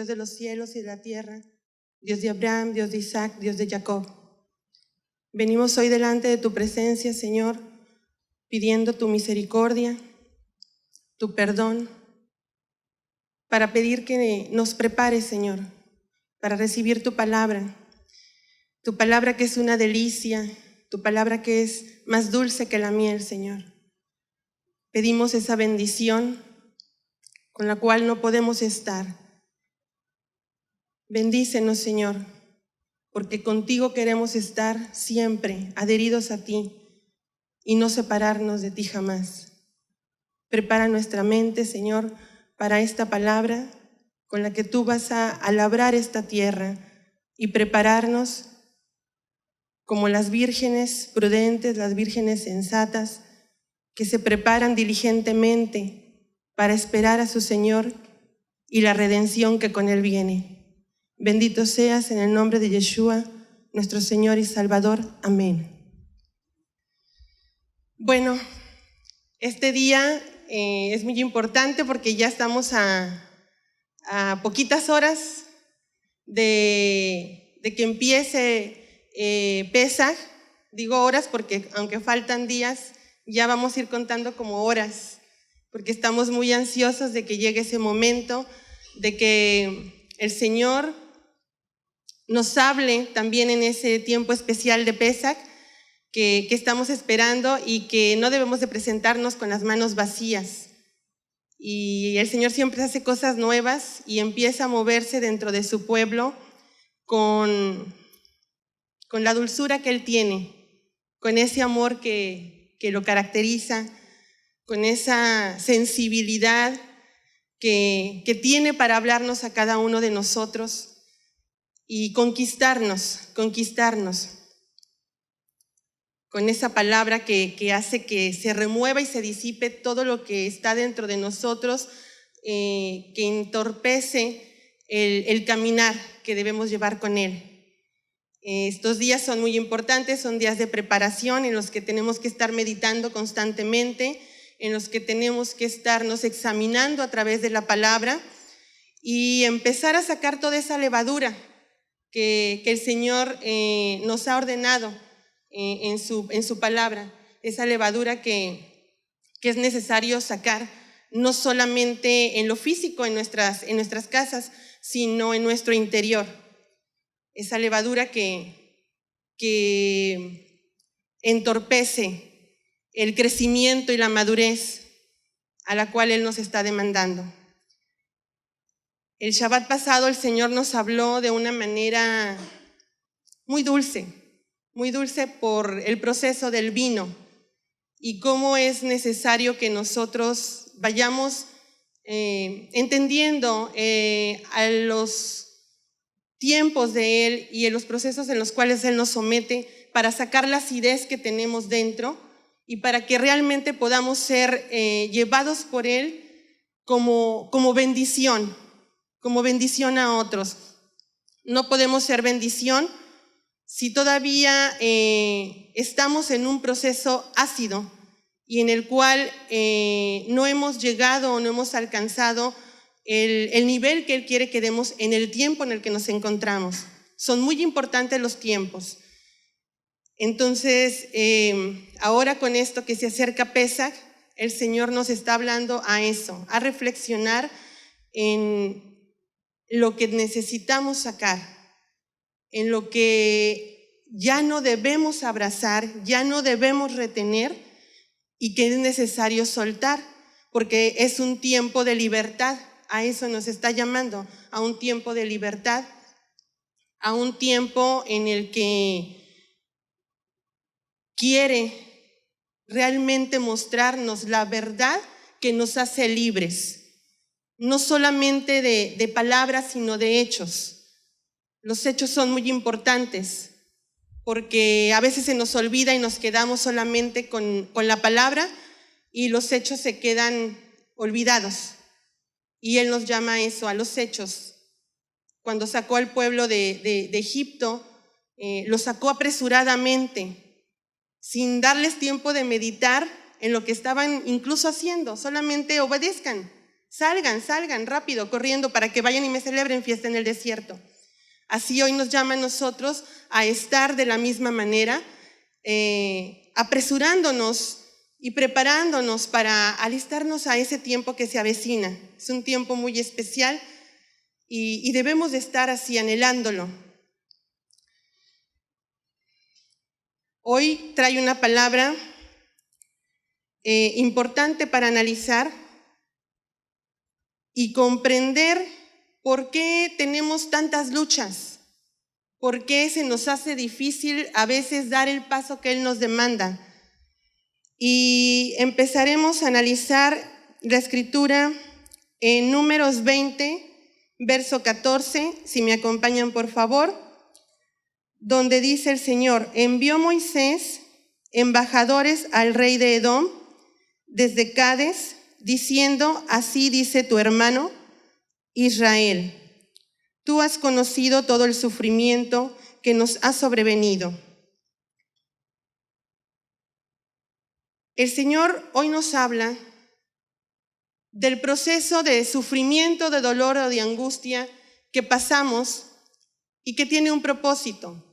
de los cielos y de la tierra, Dios de Abraham, Dios de Isaac, Dios de Jacob. Venimos hoy delante de tu presencia, Señor, pidiendo tu misericordia, tu perdón, para pedir que nos prepares, Señor, para recibir tu palabra que es una delicia, tu palabra que es más dulce que la miel, Señor. Pedimos esa bendición con la cual no podemos estar. Bendícenos, Señor, porque contigo queremos estar siempre adheridos a ti y no separarnos de ti jamás. Prepara nuestra mente, Señor, para esta palabra con la que tú vas a labrar esta tierra y prepararnos como las vírgenes prudentes, las vírgenes sensatas, que se preparan diligentemente para esperar a su Señor y la redención que con Él viene. Bendito seas en el nombre de Yeshua, nuestro Señor y Salvador. Amén. Bueno, este día es muy importante porque ya estamos a poquitas horas de que empiece Pesaj. Digo horas porque aunque faltan días, ya vamos a ir contando como horas, porque estamos muy ansiosos de que llegue ese momento, de que el Señor nos hable también en ese tiempo especial de Pesaj que estamos esperando, y que no debemos de presentarnos con las manos vacías. Y el Señor siempre hace cosas nuevas y empieza a moverse dentro de su pueblo con la dulzura que Él tiene, con ese amor que lo caracteriza, con esa sensibilidad que tiene para hablarnos a cada uno de nosotros y conquistarnos con esa palabra que hace que se remueva y se disipe todo lo que está dentro de nosotros, que entorpece el caminar que debemos llevar con Él. Estos días son muy importantes, son días de preparación en los que tenemos que estar meditando constantemente, en los que tenemos que estarnos examinando a través de la palabra y empezar a sacar toda esa levadura que el Señor nos ha ordenado en su palabra, esa levadura que es necesario sacar, no solamente en lo físico, en nuestras casas, sino en nuestro interior. Esa levadura que entorpece el crecimiento y la madurez a la cual Él nos está demandando. El Shabbat pasado el Señor nos habló de una manera muy dulce por el proceso del vino y cómo es necesario que nosotros vayamos entendiendo a los tiempos de Él y en los procesos en los cuales Él nos somete para sacar la acidez que tenemos dentro y para que realmente podamos ser llevados por Él como bendición a otros. No podemos ser bendición si todavía estamos en un proceso ácido y en el cual no hemos llegado o no hemos alcanzado el nivel que Él quiere que demos en el tiempo en el que nos encontramos. Son muy importantes los tiempos. Entonces, ahora con esto que se acerca Pesaj, el Señor nos está hablando a eso, a reflexionar en lo que necesitamos sacar, en lo que ya no debemos abrazar, ya no debemos retener y que es necesario soltar, porque es un tiempo de libertad. A eso nos está llamando, a un tiempo de libertad, a un tiempo en el que quiere realmente mostrarnos la verdad que nos hace libres, no solamente de palabras, sino de hechos. Los hechos son muy importantes porque a veces se nos olvida y nos quedamos solamente con la palabra y los hechos se quedan olvidados. Y Él nos llama a eso, a los hechos. Cuando sacó al pueblo de Egipto, lo sacó apresuradamente, sin darles tiempo de meditar en lo que estaban incluso haciendo. Solamente obedezcan. Salgan rápido, corriendo, para que vayan y me celebren fiesta en el desierto. Así hoy nos llama a nosotros a estar de la misma manera, apresurándonos y preparándonos para alistarnos a ese tiempo que se avecina. Es un tiempo muy especial y debemos de estar así anhelándolo. Hoy trae una palabra importante para analizar y comprender por qué tenemos tantas luchas, por qué se nos hace difícil a veces dar el paso que Él nos demanda. Y empezaremos a analizar la escritura en Números 20, verso 14, si me acompañan por favor, donde dice el Señor: envió Moisés embajadores al rey de Edom desde Cades, diciendo: así dice tu hermano Israel, tú has conocido todo el sufrimiento que nos ha sobrevenido. El Señor hoy nos habla del proceso de sufrimiento, de dolor o de angustia que pasamos y que tiene un propósito.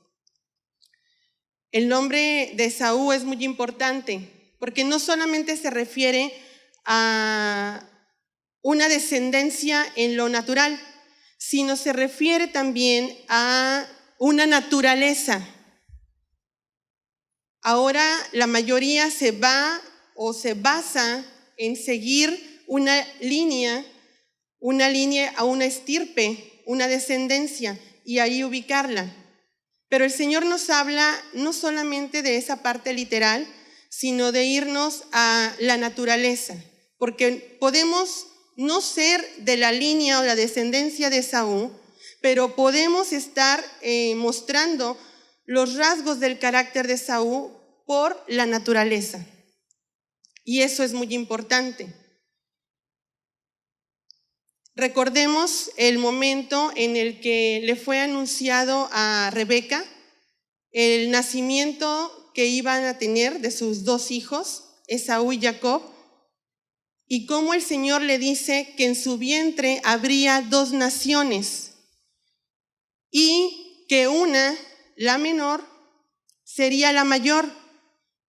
El nombre de Esaú es muy importante porque no solamente se refiere a una descendencia en lo natural, sino se refiere también a una naturaleza. Ahora la mayoría se va o se basa en seguir una línea a una estirpe, una descendencia, y ahí ubicarla. Pero el Señor nos habla no solamente de esa parte literal, sino de irnos a la naturaleza, porque podemos no ser de la línea o la descendencia de Esaú, pero podemos estar mostrando los rasgos del carácter de Esaú por la naturaleza. Y eso es muy importante. Recordemos el momento en el que le fue anunciado a Rebeca el nacimiento que iban a tener de sus dos hijos, Esaú y Jacob, y cómo el Señor le dice que en su vientre habría dos naciones y que una, la menor, sería la mayor,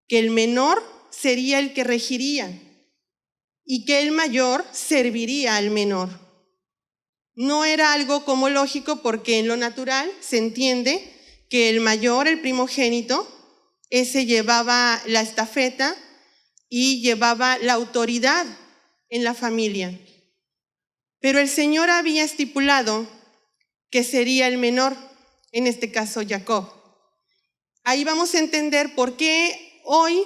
que el menor sería el que regiría y que el mayor serviría al menor. No era algo como lógico porque en lo natural se entiende que el mayor, el primogénito, ese llevaba la estafeta y llevaba la autoridad en la familia. Pero el Señor había estipulado que sería el menor, en este caso Jacob. Ahí vamos a entender por qué hoy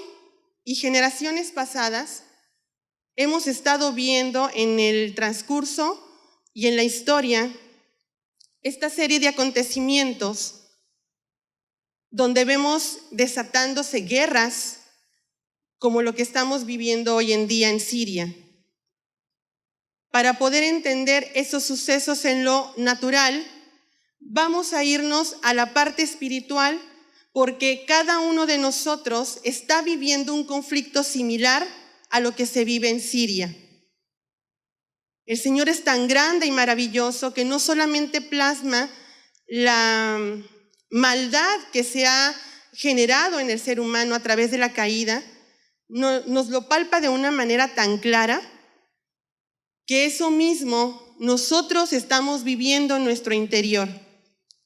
y generaciones pasadas hemos estado viendo en el transcurso y en la historia esta serie de acontecimientos donde vemos desatándose guerras como lo que estamos viviendo hoy en día en Siria. Para poder entender esos sucesos en lo natural, vamos a irnos a la parte espiritual, porque cada uno de nosotros está viviendo un conflicto similar a lo que se vive en Siria. El Señor es tan grande y maravilloso que no solamente plasma la maldad que se ha generado en el ser humano a través de la caída, nos lo palpa de una manera tan clara que eso mismo nosotros estamos viviendo en nuestro interior.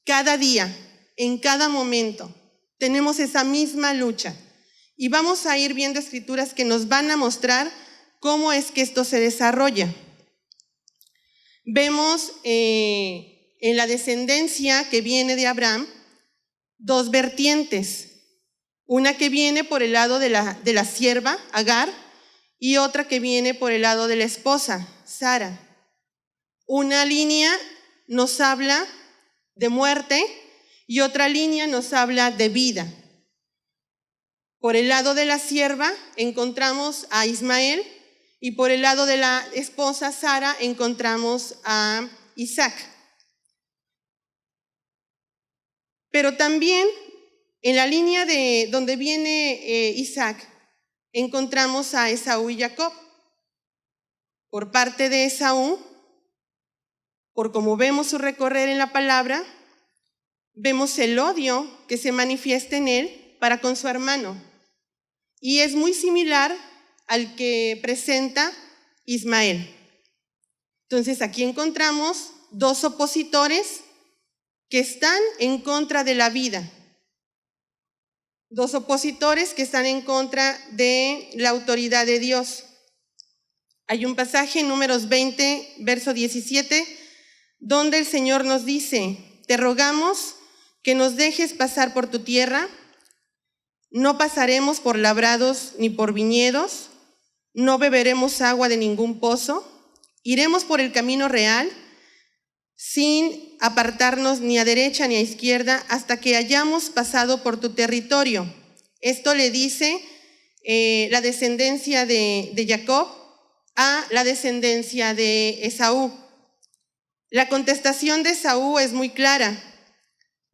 Cada día, en cada momento, tenemos esa misma lucha. Y vamos a ir viendo escrituras que nos van a mostrar cómo es que esto se desarrolla. Vemos en la descendencia que viene de Abraham dos vertientes. Una que viene por el lado de la sierva, Agar, y otra que viene por el lado de la esposa, Sara. Una línea nos habla de muerte y otra línea nos habla de vida. Por el lado de la sierva encontramos a Ismael y por el lado de la esposa Sara encontramos a Isaac. Pero también en la línea de donde viene Isaac encontramos a Esaú y Jacob. por parte de Esaú, por como vemos su recorrer en la palabra, vemos el odio que se manifiesta en él para con su hermano. Y es muy similar al que presenta Ismael. Entonces aquí encontramos dos opositores que están en contra de la vida. Dos opositores que están en contra de la autoridad de Dios. Hay un pasaje en Números 20, verso 17, donde el Señor nos dice: te rogamos que nos dejes pasar por tu tierra, no pasaremos por labrados ni por viñedos, no beberemos agua de ningún pozo, iremos por el camino real, sin apartarnos ni a derecha ni a izquierda, hasta que hayamos pasado por tu territorio. Esto le dice la descendencia de Jacob a la descendencia de Esaú. La contestación de Esaú es muy clara.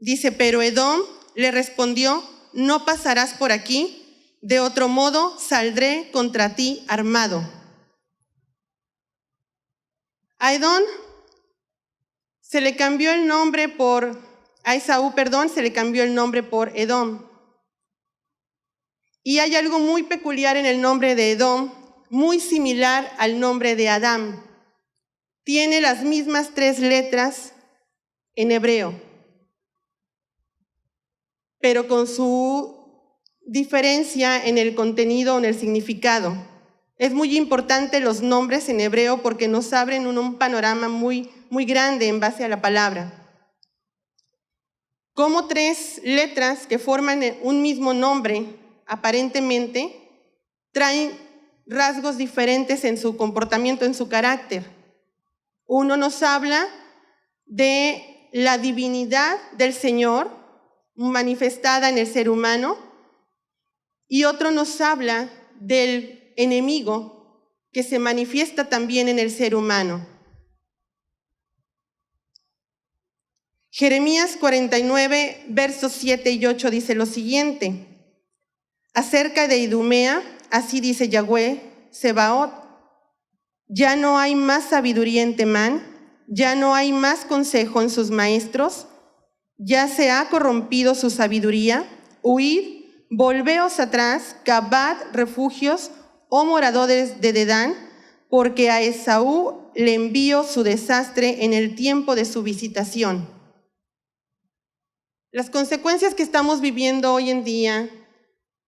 Dice: pero Edom le respondió: no pasarás por aquí, de otro modo saldré contra ti armado. A Edom se le cambió el nombre a Esaú, se le cambió el nombre por Edom. Y hay algo muy peculiar en el nombre de Edom, muy similar al nombre de Adán. Tiene las mismas 3 letras en hebreo, pero con su diferencia en el contenido o en el significado. Es muy importante los nombres en hebreo porque nos abren un panorama muy grande en base a la palabra. Como 3 letras que forman un mismo nombre, aparentemente, traen rasgos diferentes en su comportamiento, en su carácter. Uno nos habla de la divinidad del Señor manifestada en el ser humano, y otro nos habla del enemigo que se manifiesta también en el ser humano. Jeremías 49, versos 7 y 8 dice lo siguiente: acerca de Idumea, así dice Yahweh Sebaot, ya no hay más sabiduría en Temán, ya no hay más consejo en sus maestros, ya se ha corrompido su sabiduría. Huid, volveos atrás, cavad refugios, oh moradores de Dedán, porque a Esaú le envío su desastre en el tiempo de su visitación. Las consecuencias que estamos viviendo hoy en día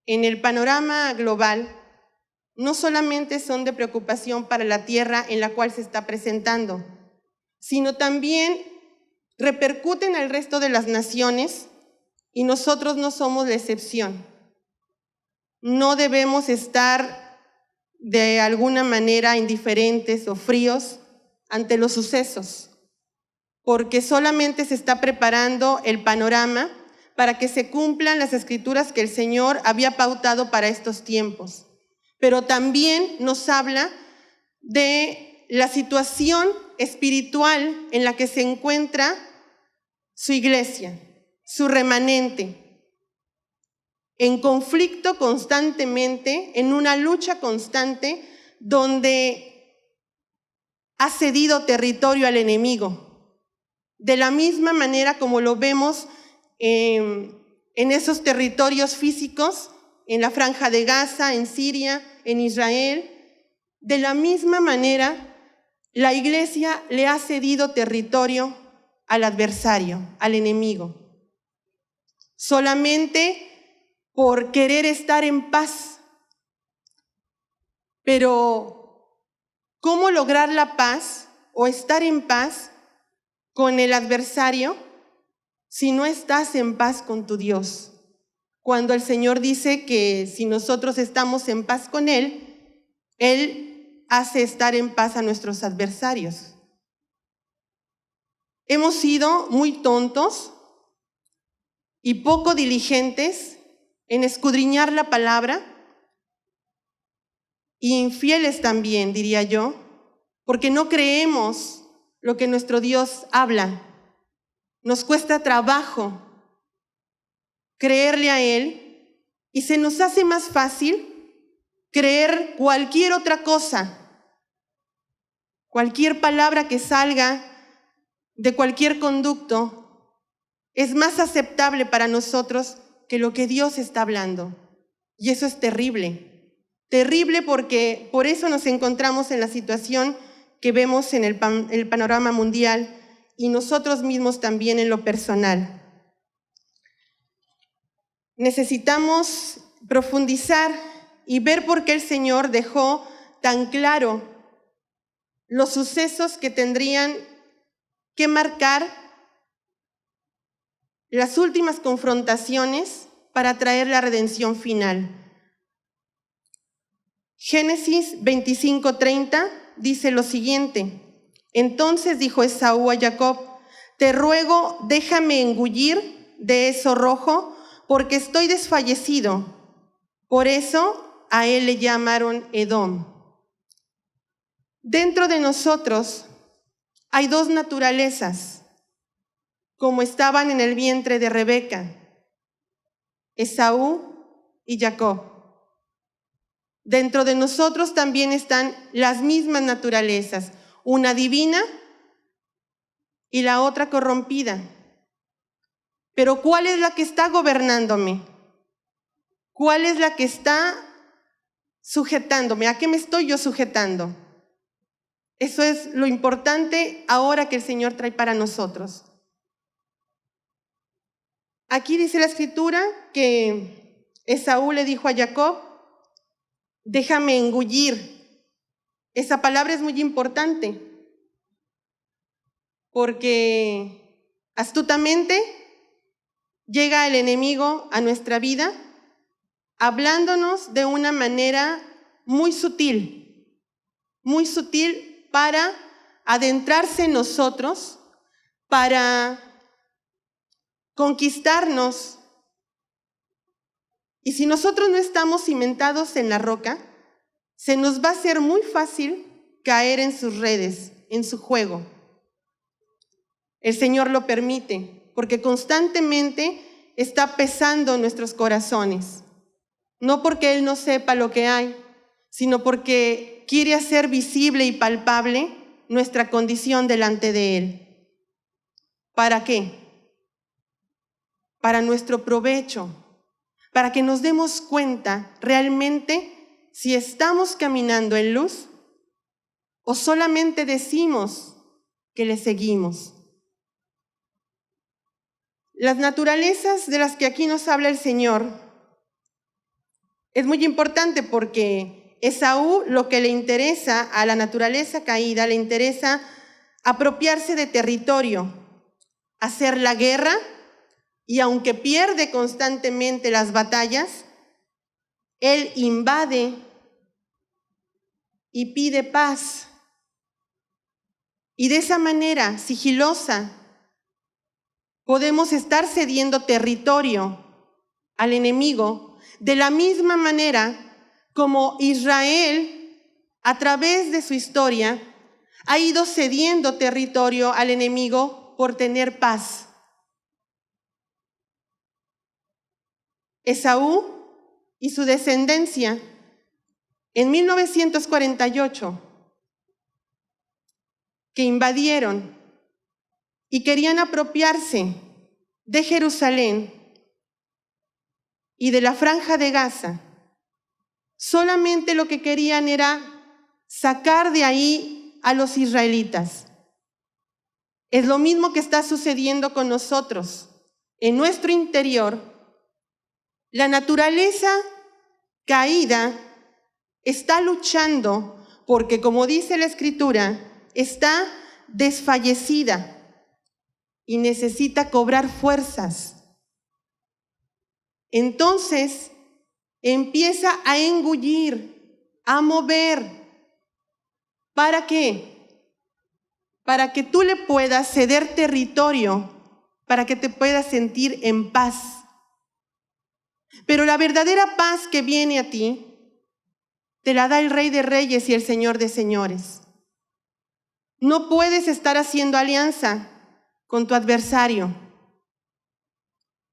en el panorama global no solamente son de preocupación para la tierra en la cual se está presentando, sino también repercuten al resto de las naciones, y nosotros no somos la excepción. No debemos estar de alguna manera indiferentes o fríos ante los sucesos, porque solamente se está preparando el panorama para que se cumplan las escrituras que el Señor había pautado para estos tiempos. Pero también nos habla de la situación espiritual en la que se encuentra su iglesia, su remanente, en conflicto constantemente, en una lucha constante, donde ha cedido territorio al enemigo. De la misma manera como lo vemos en esos territorios físicos, en la Franja de Gaza, en Siria, en Israel, de la misma manera la iglesia le ha cedido territorio al adversario, al enemigo, solamente por querer estar en paz. Pero, ¿cómo lograr la paz o estar en paz con el adversario si no estás en paz con tu Dios? Cuando el Señor dice que si nosotros estamos en paz con Él, Él hace estar en paz a nuestros adversarios. Hemos sido muy tontos y poco diligentes en escudriñar la palabra, y infieles también, diría yo, porque no creemos lo que nuestro Dios habla. Nos cuesta trabajo creerle a Él, y se nos hace más fácil creer cualquier otra cosa Cualquier palabra que salga de cualquier conducto es más aceptable para nosotros que lo que Dios está hablando. Y eso es terrible. Terrible porque por eso nos encontramos en la situación que vemos en el panorama mundial y nosotros mismos también en lo personal. Necesitamos profundizar y ver por qué el Señor dejó tan claro los sucesos que tendrían que marcar las últimas confrontaciones para traer la redención final. Génesis 25:30 dice lo siguiente: entonces dijo Esaú a Jacob: te ruego, déjame engullir de eso rojo, porque estoy desfallecido. Por eso a él le llamaron Edom. Dentro de nosotros hay dos naturalezas, como estaban en el vientre de Rebeca, Esaú y Jacob. Dentro de nosotros también están las mismas naturalezas, una divina y la otra corrompida. Pero ¿cuál es la que está gobernándome? ¿Cuál es la que está sujetándome? ¿A qué me estoy yo sujetando? Eso es lo importante ahora que el Señor trae para nosotros. Aquí dice la Escritura que Esaú le dijo a Jacob: déjame engullir. Esa palabra es muy importante porque astutamente llega el enemigo a nuestra vida hablándonos de una manera muy sutil para adentrarse en nosotros, para conquistarnos. Y si nosotros no estamos cimentados en la roca, se nos va a hacer muy fácil caer en sus redes, en su juego. El Señor lo permite, porque constantemente está pesando nuestros corazones. No porque Él no sepa lo que hay, sino porque quiere hacer visible y palpable nuestra condición delante de Él. ¿Para qué? Para nuestro provecho, para que nos demos cuenta realmente si estamos caminando en luz o solamente decimos que le seguimos. Las naturalezas de las que aquí nos habla el Señor es muy importante porque Esaú, lo que le interesa a la naturaleza caída, le interesa apropiarse de territorio, hacer la guerra, y aunque pierde constantemente las batallas, él invade y pide paz. Y de esa manera sigilosa podemos estar cediendo territorio al enemigo, de la misma manera como Israel, a través de su historia, ha ido cediendo territorio al enemigo por tener paz. Esaú y su descendencia, en 1948, que invadieron y querían apropiarse de Jerusalén y de la Franja de Gaza, solamente lo que querían era sacar de ahí a los israelitas. Es lo mismo que está sucediendo con nosotros. En nuestro interior, la naturaleza caída está luchando porque, como dice la Escritura, está desfallecida y necesita cobrar fuerzas. Entonces empieza a engullir, a mover. ¿Para qué? Para que tú le puedas ceder territorio, para que te puedas sentir en paz. Pero la verdadera paz que viene a ti, te la da el Rey de Reyes y el Señor de Señores. No puedes estar haciendo alianza con tu adversario.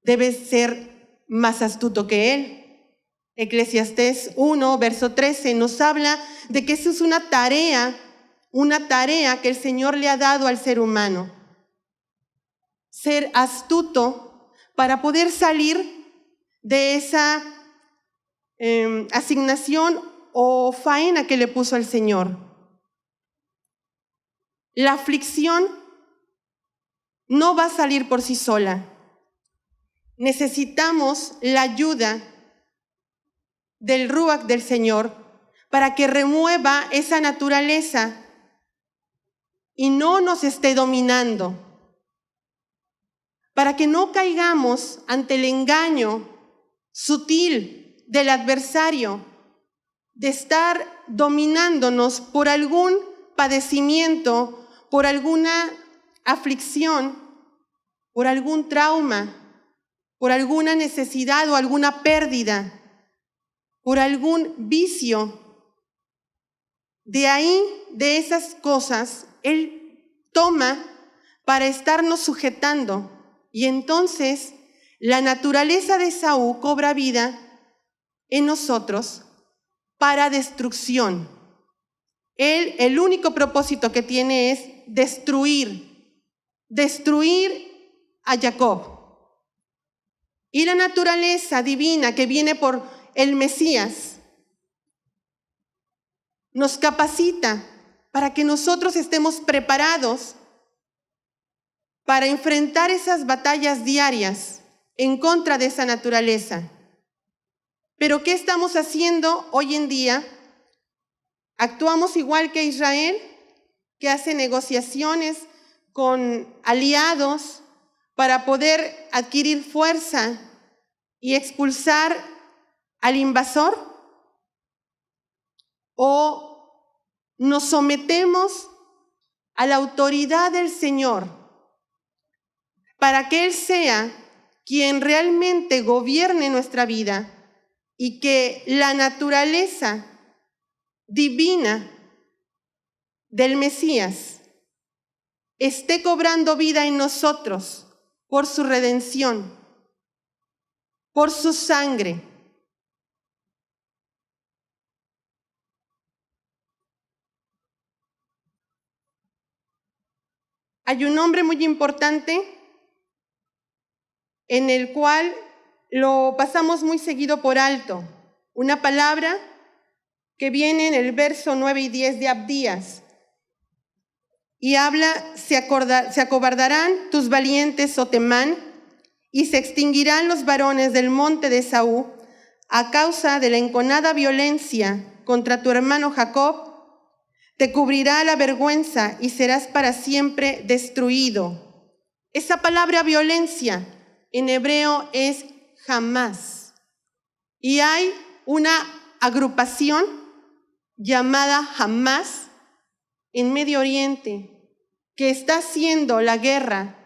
Debes ser más astuto que él. Eclesiastés 1, verso 13, nos habla de que eso es una tarea una tarea que el Señor le ha dado al ser humano. Ser astuto para poder salir de esa asignación o faena que le puso el Señor. La aflicción no va a salir por sí sola. Necesitamos la ayuda del Ruach del Señor para que remueva esa naturaleza y no nos esté dominando, para que no caigamos ante el engaño sutil del adversario de estar dominándonos por algún padecimiento, por alguna aflicción, por algún trauma, por alguna necesidad o alguna pérdida, por algún vicio. De ahí, de esas cosas, Él toma para estarnos sujetando. Y entonces la naturaleza de Esaú cobra vida en nosotros para destrucción. Él, el único propósito que tiene es destruir a Jacob. Y la naturaleza divina que viene por el Mesías nos capacita para que nosotros estemos preparados para enfrentar esas batallas diarias en contra de esa naturaleza. Pero ¿qué estamos haciendo hoy en día? Actuamos igual que Israel, que hace negociaciones con aliados para poder adquirir fuerza y expulsar al invasor. ¿O nos sometemos a la autoridad del Señor para que Él sea quien realmente gobierne nuestra vida y que la naturaleza divina del Mesías esté cobrando vida en nosotros por su redención, por su sangre? Hay un nombre muy importante en el cual lo pasamos muy seguido por alto. Una palabra que viene en el verso 9 y 10 de Abdías. Y habla, se acobardarán tus valientes, oh Temán, y se extinguirán los varones del monte de Esaú a causa de la enconada violencia contra tu hermano Jacob. Te cubrirá la vergüenza y serás para siempre destruido. Esa palabra violencia en hebreo es jamás. Y hay una agrupación llamada Hamás en Medio Oriente que está haciendo la guerra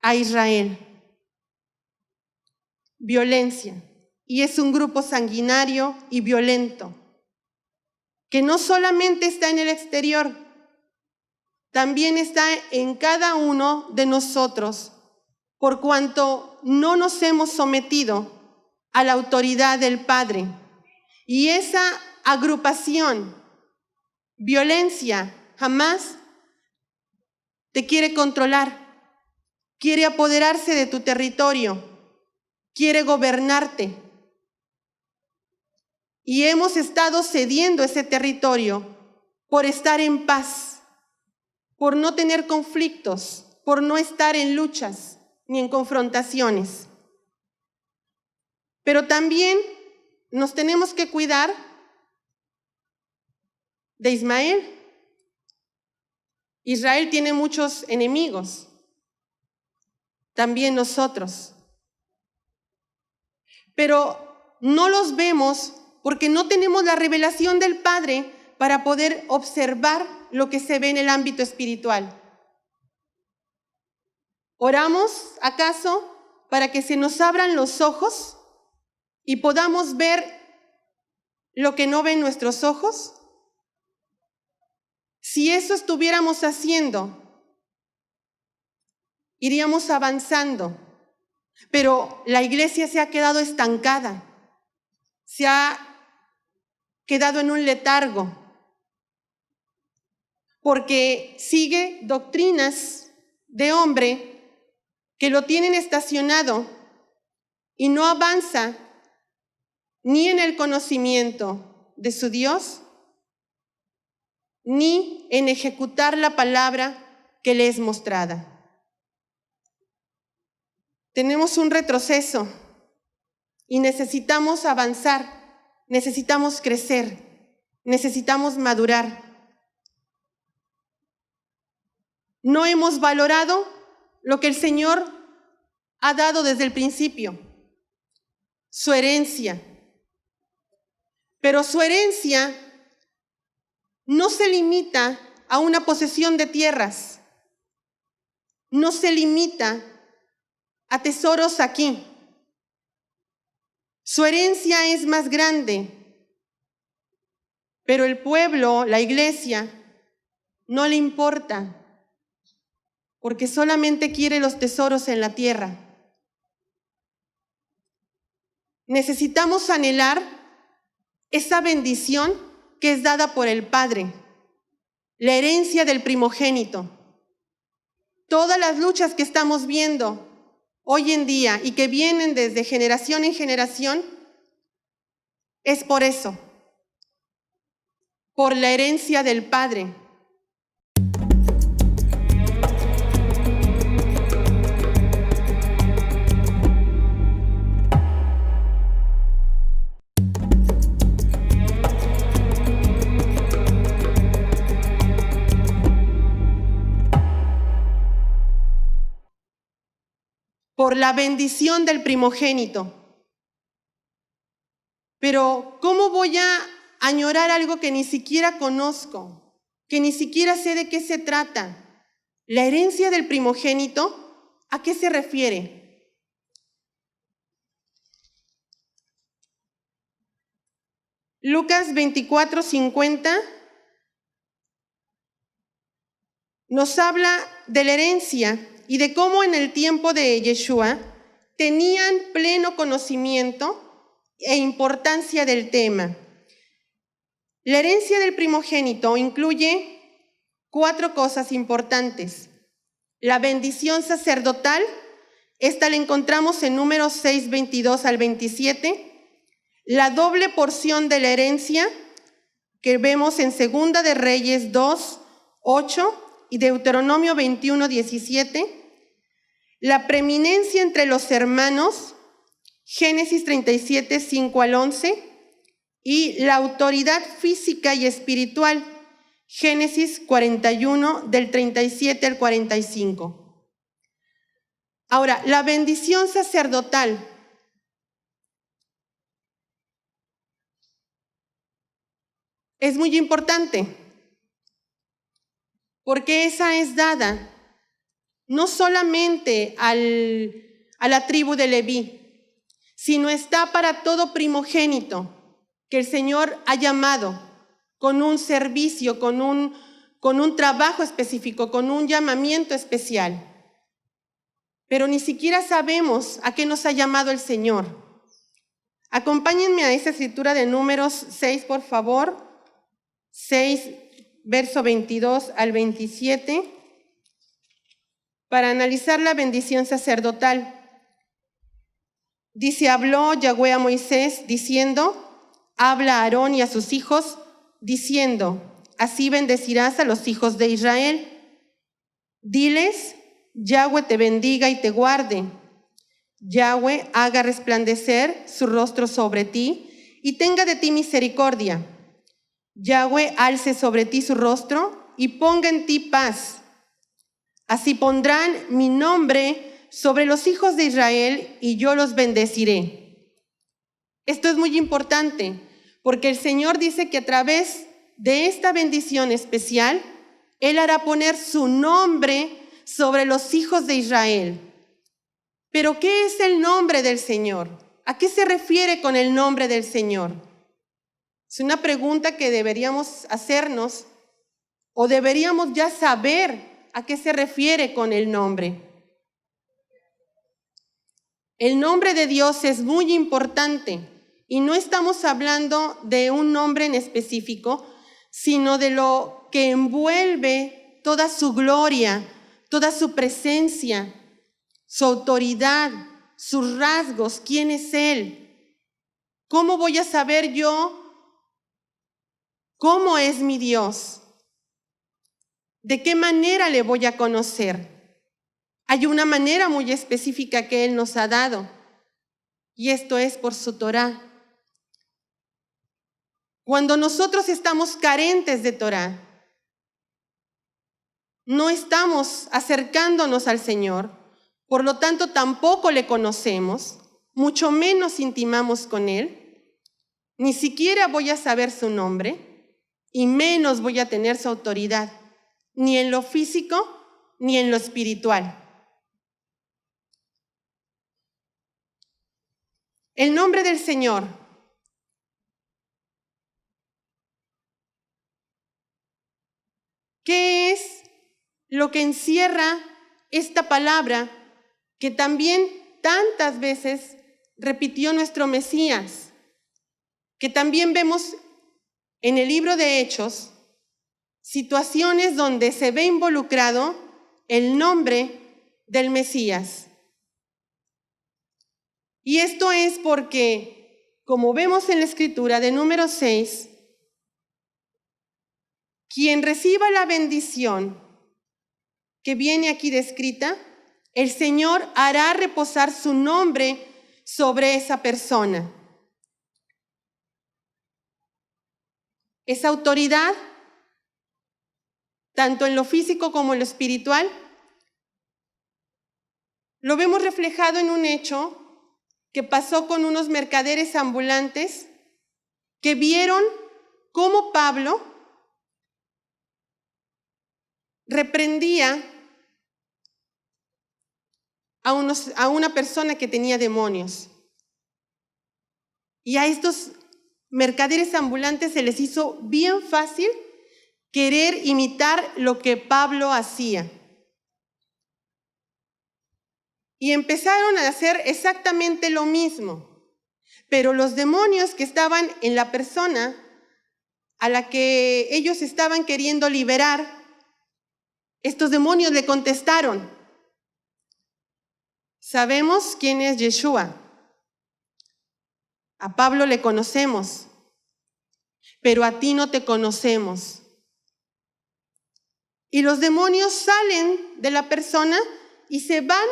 a Israel. Violencia. Y es un grupo sanguinario y violento que no solamente está en el exterior, también está en cada uno de nosotros, por cuanto no nos hemos sometido a la autoridad del Padre. Y esa agrupación, violencia, jamás te quiere controlar, quiere apoderarse de tu territorio, quiere gobernarte. Y hemos estado cediendo ese territorio por estar en paz, por no tener conflictos, por no estar en luchas ni en confrontaciones. Pero también nos tenemos que cuidar de Ismael. Israel tiene muchos enemigos, también nosotros. Pero no los vemos porque no tenemos la revelación del Padre para poder observar lo que se ve en el ámbito espiritual. ¿Oramos acaso para que se nos abran los ojos y podamos ver lo que no ven nuestros ojos? Si eso estuviéramos haciendo, iríamos avanzando, pero la iglesia se ha quedado estancada, se ha quedado en un letargo. porque sigue doctrinas de hombre que lo tienen estacionado y no avanza ni en el conocimiento de su Dios, ni en ejecutar la palabra que le es mostrada. Tenemos un retroceso y necesitamos avanzar, necesitamos crecer, necesitamos madurar. No hemos valorado lo que el Señor ha dado desde el principio, su herencia. Pero su herencia no se limita a una posesión de tierras, no se limita a tesoros aquí. Su herencia es más grande, pero el pueblo, la iglesia, no le importa, porque solamente quiere los tesoros en la tierra. Necesitamos anhelar esa bendición que es dada por el Padre, la herencia del primogénito. Todas las luchas que estamos viendo hoy en día y que vienen desde generación en generación, es por eso, por la herencia del Padre. Por la bendición del primogénito. Pero ¿cómo voy a añorar algo que ni siquiera conozco, que ni siquiera sé de qué se trata? ¿La herencia del primogénito? ¿A qué se refiere? Lucas 24:50 nos habla de la herencia y de cómo en el tiempo de Yeshua tenían pleno conocimiento e importancia del tema. La herencia del primogénito incluye 4 cosas importantes. La bendición sacerdotal, esta la encontramos en Números 6, 22 al 27. La doble porción de la herencia, que vemos en Segunda de Reyes 2, 8 y Deuteronomio 21, 17. La preeminencia entre los hermanos, Génesis 37, 5 al 11. Y la autoridad física y espiritual, Génesis 41, del 37 al 45. Ahora, la bendición sacerdotal. Es muy importante, porque esa es dada no solamente a la tribu de Leví, sino está para todo primogénito que el Señor ha llamado con un servicio, con un trabajo específico, con un llamamiento especial. Pero ni siquiera sabemos a qué nos ha llamado el Señor. Acompáñenme a esa escritura de Números 6, por favor. 6, verso 22 al 27, para analizar la bendición sacerdotal. Dice, habló Yahweh a Moisés diciendo, habla a Aarón y a sus hijos, diciendo, así bendecirás a los hijos de Israel. Diles, Yahweh te bendiga y te guarde. Yahweh haga resplandecer su rostro sobre ti y tenga de ti misericordia. Yahweh alce sobre ti su rostro y ponga en ti paz. Así pondrán mi nombre sobre los hijos de Israel y yo los bendeciré. Esto es muy importante porque el Señor dice que a través de esta bendición especial, Él hará poner su nombre sobre los hijos de Israel. Pero ¿qué es el nombre del Señor? ¿A qué se refiere con el nombre del Señor? Es una pregunta que deberíamos hacernos o deberíamos ya saber a qué se refiere con el nombre. El nombre de Dios es muy importante y no estamos hablando de un nombre en específico, sino de lo que envuelve toda su gloria, toda su presencia, su autoridad, sus rasgos, quién es Él. ¿Cómo voy a saber yo cómo es mi Dios? ¿De qué manera le voy a conocer? Hay una manera muy específica que Él nos ha dado, y esto es por su Torá. Cuando nosotros estamos carentes de Torá, no estamos acercándonos al Señor, por lo tanto tampoco le conocemos, mucho menos intimamos con Él, ni siquiera voy a saber su nombre, y menos voy a tener su autoridad, ni en lo físico, ni en lo espiritual. El nombre del Señor. ¿Qué es lo que encierra esta palabra que también tantas veces repitió nuestro Mesías? Que también vemos en el libro de Hechos situaciones donde se ve involucrado el nombre del Mesías. Y esto es porque, como vemos en la Escritura de Números 6, quien reciba la bendición que viene aquí descrita, el Señor hará reposar su nombre sobre esa persona. Esa autoridad, tanto en lo físico como en lo espiritual, lo vemos reflejado en un hecho que pasó con unos mercaderes ambulantes que vieron cómo Pablo reprendía a una persona que tenía demonios. Y a estos mercaderes ambulantes se les hizo bien fácil querer imitar lo que Pablo hacía. Y empezaron a hacer exactamente lo mismo. Pero los demonios que estaban en la persona a la que ellos estaban queriendo liberar, estos demonios le contestaron: sabemos quién es Yeshua. A Pablo le conocemos, pero a ti no te conocemos. Y los demonios salen de la persona y se van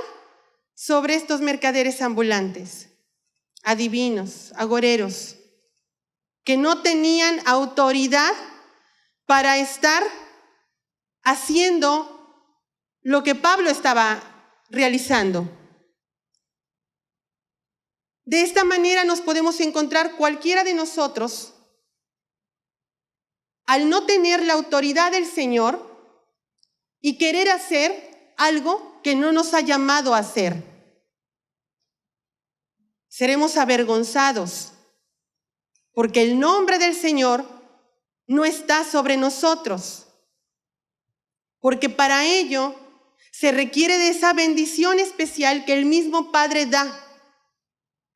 sobre estos mercaderes ambulantes, adivinos, agoreros, que no tenían autoridad para estar haciendo lo que Pablo estaba realizando. De esta manera nos podemos encontrar cualquiera de nosotros, al no tener la autoridad del Señor y querer hacer algo que no nos ha llamado a hacer. Seremos avergonzados, porque el nombre del Señor no está sobre nosotros, porque para ello se requiere de esa bendición especial que el mismo Padre da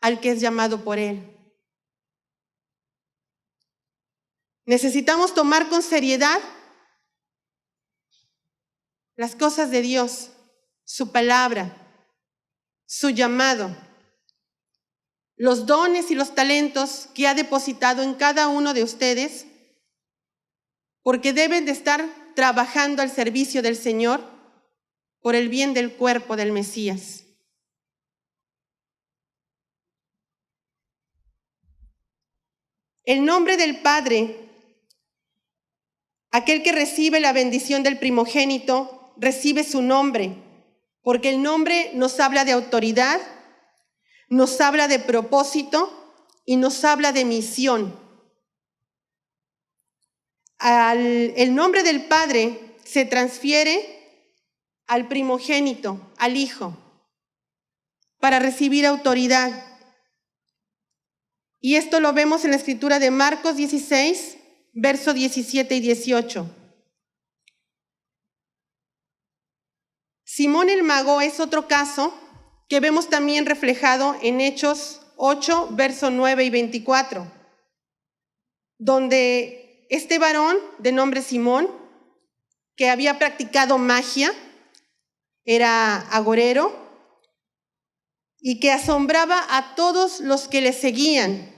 al que es llamado por Él. Necesitamos tomar con seriedad las cosas de Dios, su palabra, su llamado, los dones y los talentos que ha depositado en cada uno de ustedes, porque deben de estar trabajando al servicio del Señor por el bien del cuerpo del Mesías. El nombre del Padre, aquel que recibe la bendición del primogénito, recibe su nombre, porque el nombre nos habla de autoridad, nos habla de propósito y nos habla de misión. El nombre del Padre se transfiere al primogénito, al Hijo, para recibir autoridad. Y esto lo vemos en la escritura de Marcos 16, versos 17 y 18. Simón el mago es otro caso que vemos también reflejado en Hechos 8, versos 9 y 24, donde este varón de nombre Simón, que había practicado magia, era agorero, y que asombraba a todos los que le seguían.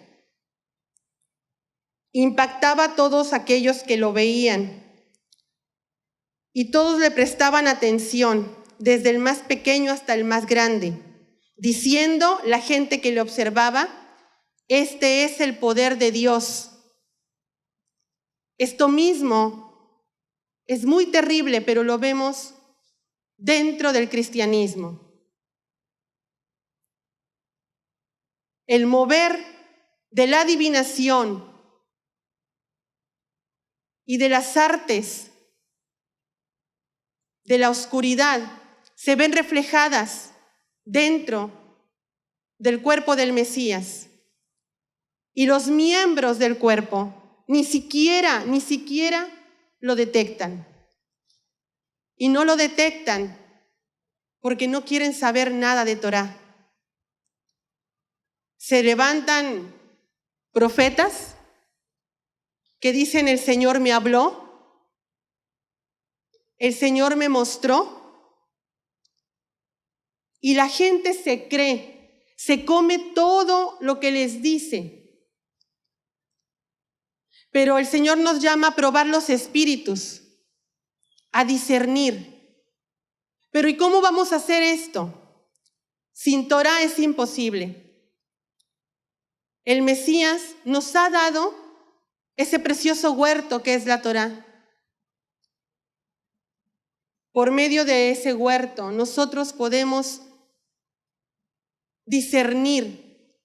Impactaba a todos aquellos que lo veían. Y todos le prestaban atención, desde el más pequeño hasta el más grande, diciendo la gente que le observaba: este es el poder de Dios. Esto mismo es muy terrible, pero lo vemos dentro del cristianismo. El mover de la adivinación y de las artes de la oscuridad se ven reflejadas dentro del cuerpo del Mesías. Y los miembros del cuerpo ni siquiera lo detectan. Y no lo detectan porque no quieren saber nada de Torá. Se levantan profetas que dicen: el Señor me habló, el Señor me mostró, y la gente se cree, se come todo lo que les dice. Pero el Señor nos llama a probar los espíritus, a discernir. Pero ¿y cómo vamos a hacer esto? Sin Torá es imposible. El Mesías nos ha dado ese precioso huerto que es la Torá. Por medio de ese huerto nosotros podemos discernir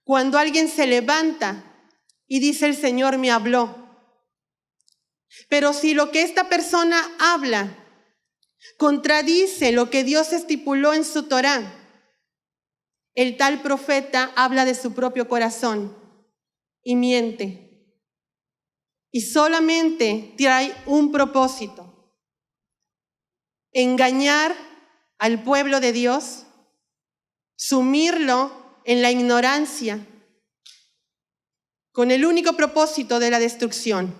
cuando alguien se levanta y dice: el Señor me habló. Pero si lo que esta persona habla contradice lo que Dios estipuló en su Torá, el tal profeta habla de su propio corazón y miente. Y solamente trae un propósito: engañar al pueblo de Dios, sumirlo en la ignorancia, con el único propósito de la destrucción.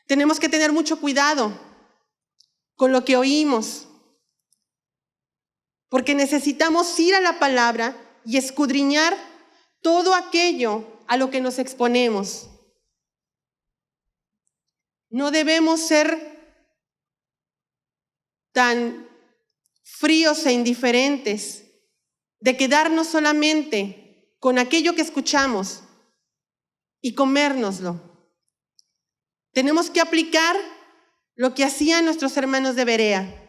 Tenemos que tener mucho cuidado con lo que oímos, porque necesitamos ir a la palabra y escudriñar todo aquello a lo que nos exponemos. No debemos ser tan fríos e indiferentes de quedarnos solamente con aquello que escuchamos y comérnoslo. Tenemos que aplicar lo que hacían nuestros hermanos de Berea.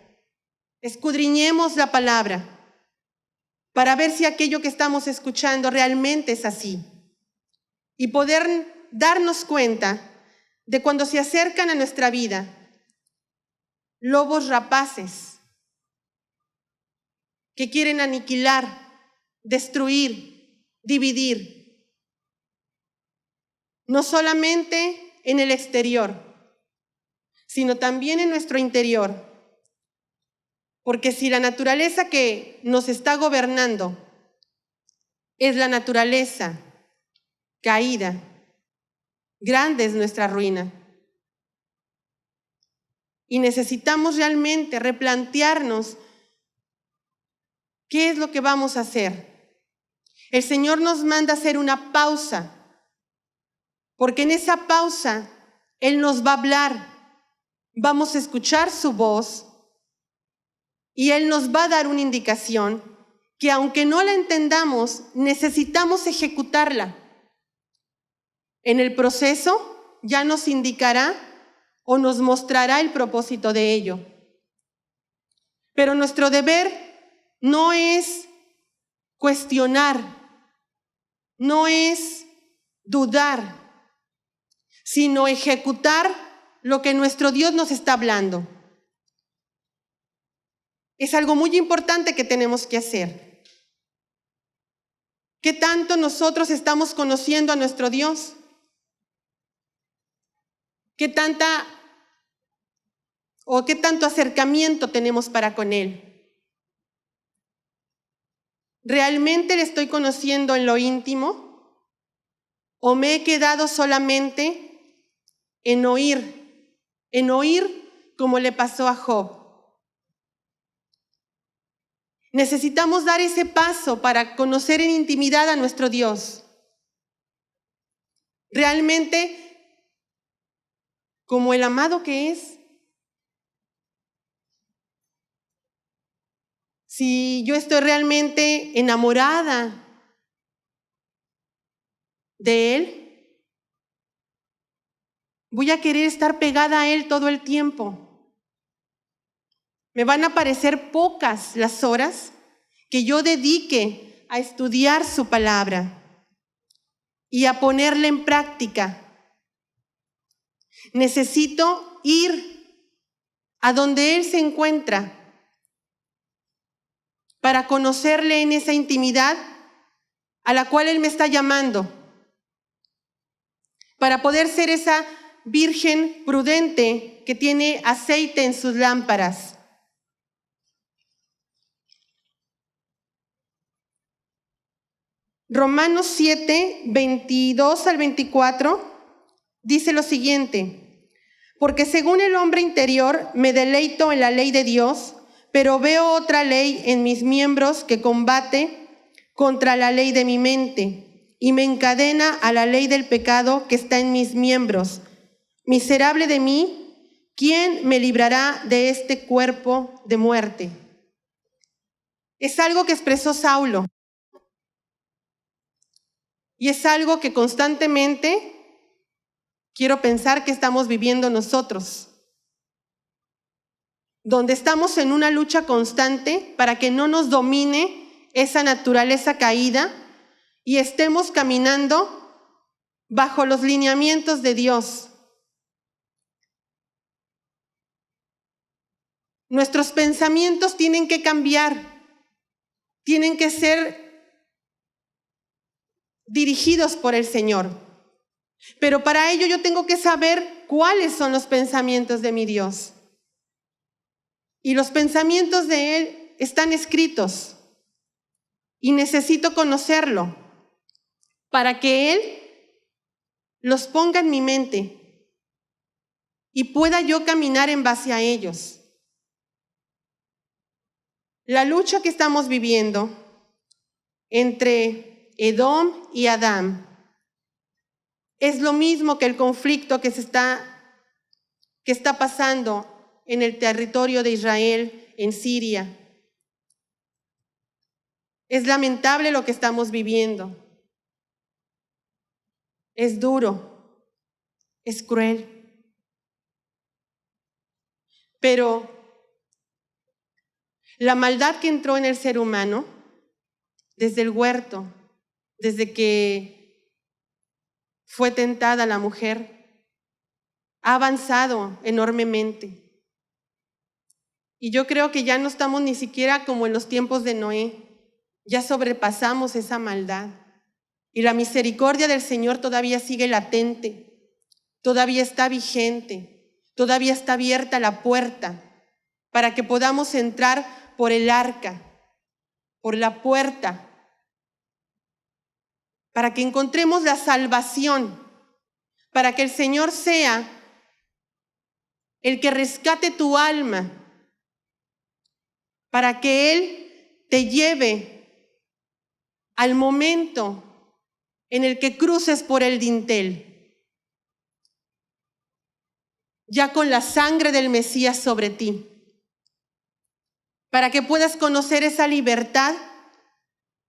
Escudriñemos la palabra para ver si aquello que estamos escuchando realmente es así y poder darnos cuenta de cuando se acercan a nuestra vida lobos rapaces que quieren aniquilar, destruir, dividir, no solamente en el exterior, sino también en nuestro interior. Porque si la naturaleza que nos está gobernando es la naturaleza caída, grande es nuestra ruina. Y necesitamos realmente replantearnos qué es lo que vamos a hacer. El Señor nos manda a hacer una pausa, porque en esa pausa Él nos va a hablar, vamos a escuchar su voz y Él nos va a dar una indicación que, aunque no la entendamos, necesitamos ejecutarla. En el proceso ya nos indicará o nos mostrará el propósito de ello. Pero nuestro deber no es cuestionar, no es dudar, sino ejecutar lo que nuestro Dios nos está hablando. Es algo muy importante que tenemos que hacer. ¿Qué tanto nosotros estamos conociendo a nuestro Dios? ¿Qué tanto acercamiento tenemos para con Él? ¿Realmente le estoy conociendo en lo íntimo? ¿O me he quedado solamente en oír como le pasó a Job? Necesitamos dar ese paso para conocer en intimidad a nuestro Dios. Realmente, como el amado que es. Si yo estoy realmente enamorada de Él, voy a querer estar pegada a Él todo el tiempo. Me van a parecer pocas las horas que yo dedique a estudiar su palabra y a ponerla en práctica. Necesito ir a donde Él se encuentra para conocerle en esa intimidad a la cual Él me está llamando, para poder ser esa virgen prudente que tiene aceite en sus lámparas. Romanos 7, 22 al 24, dice lo siguiente: porque según el hombre interior me deleito en la ley de Dios, pero veo otra ley en mis miembros que combate contra la ley de mi mente y me encadena a la ley del pecado que está en mis miembros. Miserable de mí, ¿quién me librará de este cuerpo de muerte? Es algo que expresó Saulo. Y es algo que constantemente quiero pensar que estamos viviendo nosotros, donde estamos en una lucha constante para que no nos domine esa naturaleza caída y estemos caminando bajo los lineamientos de Dios. Nuestros pensamientos tienen que cambiar, tienen que ser dirigidos por el Señor. Pero para ello yo tengo que saber cuáles son los pensamientos de mi Dios. Y los pensamientos de Él están escritos y necesito conocerlo para que Él los ponga en mi mente y pueda yo caminar en base a ellos. La lucha que estamos viviendo entre Edom y Adán es lo mismo que el conflicto que está pasando en el territorio de Israel, en Siria. Es lamentable lo que estamos viviendo. Es duro, es cruel. Pero la maldad que entró en el ser humano desde el huerto, desde que fue tentada la mujer, ha avanzado enormemente. Y yo creo que ya no estamos ni siquiera como en los tiempos de Noé. Ya sobrepasamos esa maldad. Y la misericordia del Señor todavía sigue latente, todavía está vigente, todavía está abierta la puerta para que podamos entrar por el arca, por la puerta, para que encontremos la salvación, para que el Señor sea el que rescate tu alma, para que Él te lleve al momento en el que cruces por el dintel, ya con la sangre del Mesías sobre ti, para que puedas conocer esa libertad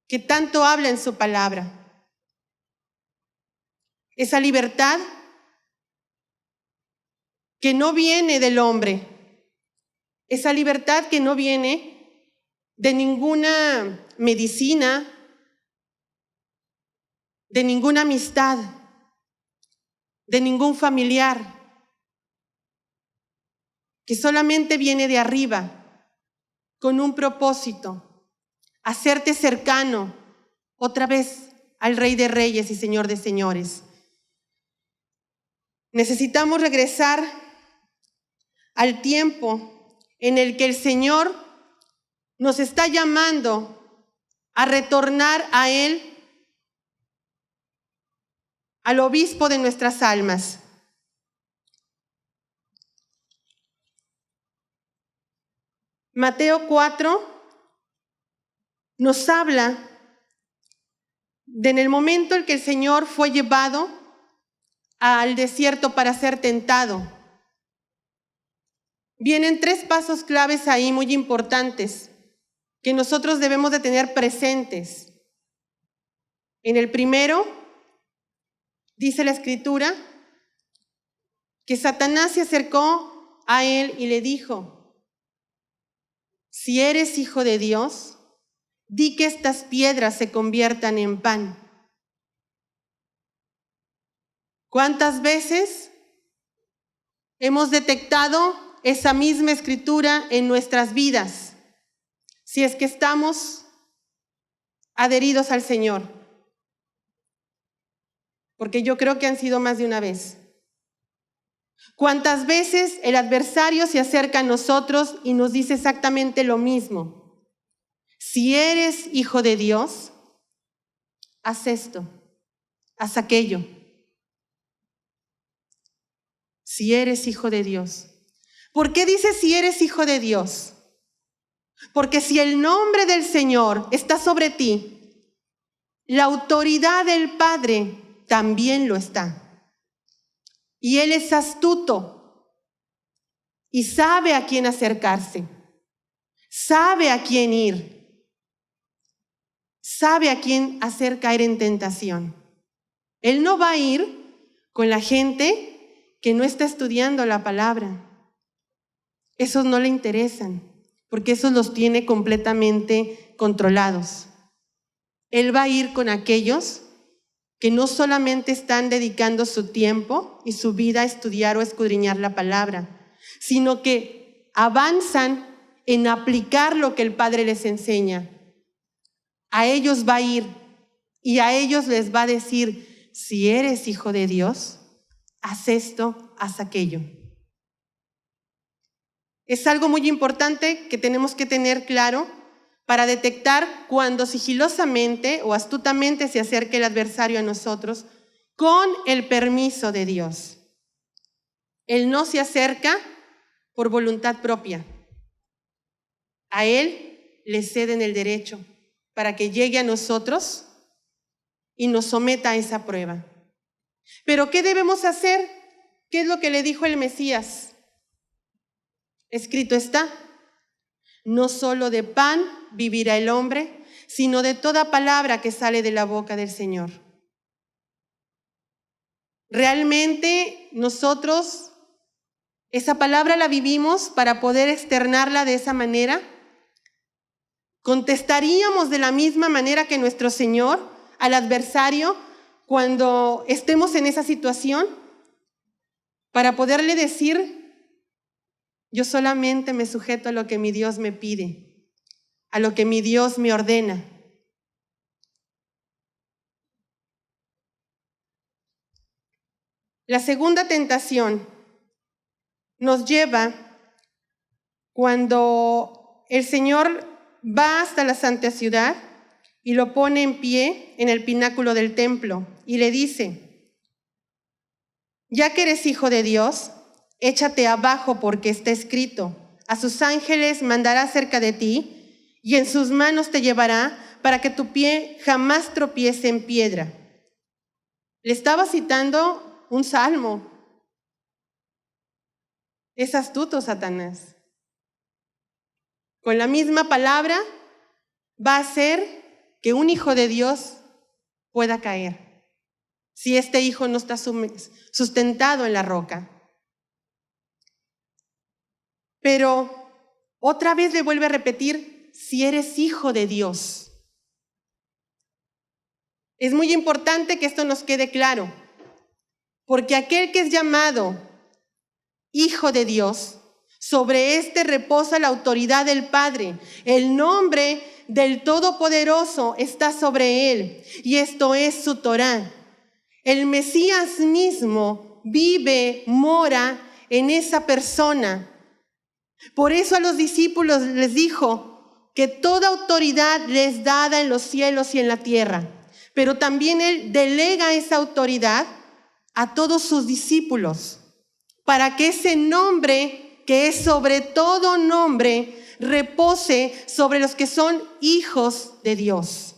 que tanto habla en su palabra. Esa libertad que no viene del hombre, esa libertad que no viene de ninguna medicina, de ninguna amistad, de ningún familiar, que solamente viene de arriba, con un propósito: hacerte cercano otra vez al Rey de Reyes y Señor de Señores. Necesitamos regresar al tiempo en el que el Señor nos está llamando a retornar a Él, al obispo de nuestras almas. Mateo 4 nos habla de en el momento en que el Señor fue llevado al desierto para ser tentado. Vienen 3 pasos claves ahí muy importantes que nosotros debemos de tener presentes. En el primero, dice la Escritura, que Satanás se acercó a él y le dijo: si eres hijo de Dios, di que estas piedras se conviertan en pan. ¿Cuántas veces hemos detectado esa misma Escritura en nuestras vidas? Si es que estamos adheridos al Señor. Porque yo creo que han sido más de una vez. ¿Cuántas veces el adversario se acerca a nosotros y nos dice exactamente lo mismo? Si eres hijo de Dios, haz esto, haz aquello. Si eres hijo de Dios. ¿Por qué dice si eres hijo de Dios? Porque si el nombre del Señor está sobre ti, la autoridad del Padre también lo está. Y Él es astuto y sabe a quién acercarse, sabe a quién ir, sabe a quién hacer caer en tentación. Él no va a ir con la gente que no está estudiando la palabra. Esos no le interesan, porque esos los tiene completamente controlados. Él va a ir con aquellos que no solamente están dedicando su tiempo y su vida a estudiar o escudriñar la palabra, sino que avanzan en aplicar lo que el Padre les enseña. A ellos va a ir y a ellos les va a decir: si eres hijo de Dios, haz esto, haz aquello. Es algo muy importante que tenemos que tener claro para detectar cuando sigilosamente o astutamente se acerque el adversario a nosotros con el permiso de Dios. Él no se acerca por voluntad propia. A Él le ceden el derecho para que llegue a nosotros y nos someta a esa prueba. Pero ¿qué debemos hacer? ¿Qué es lo que le dijo el Mesías? Escrito está: no solo de pan vivirá el hombre, sino de toda palabra que sale de la boca del Señor. Realmente nosotros esa palabra la vivimos para poder externarla de esa manera. ¿Contestaríamos de la misma manera que nuestro Señor al adversario cuando estemos en esa situación? Para poderle decir: yo solamente me sujeto a lo que mi Dios me pide, a lo que mi Dios me ordena. La segunda tentación nos lleva cuando el Señor va hasta la santa ciudad y lo pone en pie en el pináculo del templo y le dice: ya que eres hijo de Dios, échate abajo, porque está escrito: a sus ángeles mandará cerca de ti y en sus manos te llevará para que tu pie jamás tropiece en piedra. Le estaba citando un salmo. Es astuto Satanás. Con la misma palabra va a hacer que un hijo de Dios pueda caer, si este hijo no está sustentado en la roca. Pero otra vez le vuelve a repetir: si eres hijo de Dios. Es muy importante que esto nos quede claro, porque aquel que es llamado hijo de Dios, sobre este reposa la autoridad del Padre. El nombre del Todopoderoso está sobre él, y esto es su Torá. El Mesías mismo vive, mora en esa persona. Por eso a los discípulos les dijo que toda autoridad les es dada en los cielos y en la tierra, pero también Él delega esa autoridad a todos sus discípulos, para que ese nombre, que es sobre todo nombre, repose sobre los que son hijos de Dios.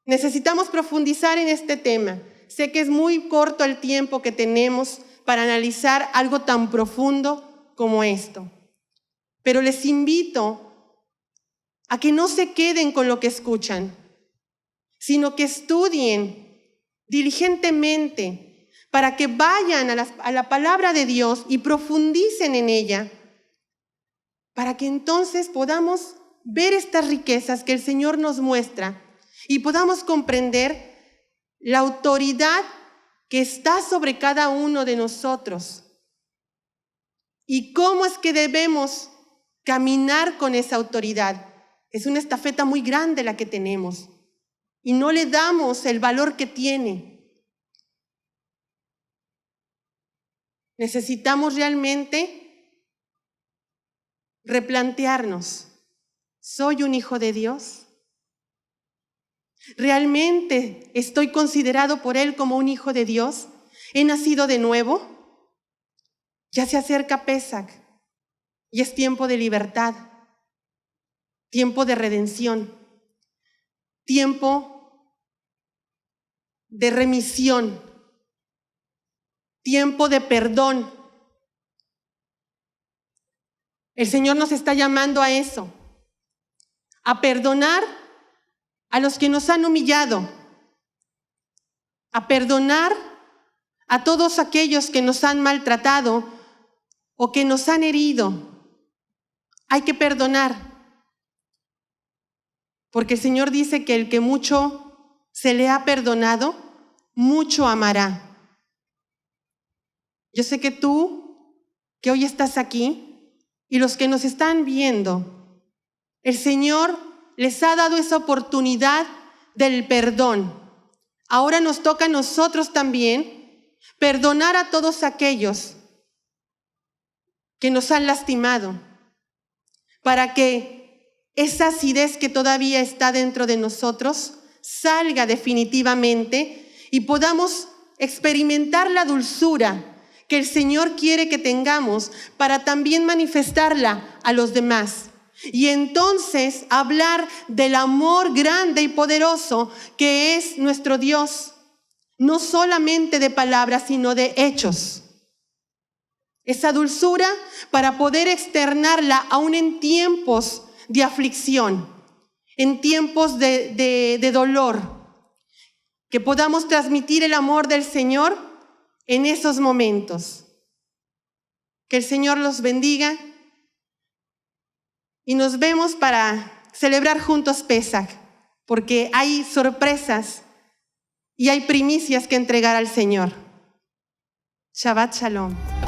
Necesitamos profundizar en este tema. Sé que es muy corto el tiempo que tenemos para analizar algo tan profundo como esto, pero les invito a que no se queden con lo que escuchan, sino que estudien diligentemente para que vayan a la palabra de Dios y profundicen en ella, para que entonces podamos ver estas riquezas que el Señor nos muestra y podamos comprender la autoridad que está sobre cada uno de nosotros y cómo es que debemos caminar con esa autoridad. Es una estafeta muy grande la que tenemos y no le damos el valor que tiene. Necesitamos realmente replantearnos: ¿soy un hijo de Dios? ¿Realmente estoy considerado por Él como un hijo de Dios? ¿He nacido de nuevo? Ya se acerca Pesaj y es tiempo de libertad, tiempo de redención, tiempo de remisión, tiempo de perdón. El Señor nos está llamando a eso, a perdonar a los que nos han humillado, a perdonar a todos aquellos que nos han maltratado o que nos han herido. Hay que perdonar, porque el Señor dice que el que mucho se le ha perdonado, mucho amará. Yo sé que tú, que hoy estás aquí, y los que nos están viendo, el Señor les ha dado esa oportunidad del perdón. Ahora nos toca a nosotros también perdonar a todos aquellos que nos han lastimado, para que esa acidez que todavía está dentro de nosotros salga definitivamente y podamos experimentar la dulzura que el Señor quiere que tengamos para también manifestarla a los demás. Y entonces hablar del amor grande y poderoso que es nuestro Dios, no solamente de palabras, sino de hechos. Esa dulzura para poder externarla aún en tiempos de aflicción, en tiempos de dolor, que podamos transmitir el amor del Señor en esos momentos. Que el Señor los bendiga. Y nos vemos para celebrar juntos Pesaj, porque hay sorpresas y hay primicias que entregar al Señor. Shabbat Shalom.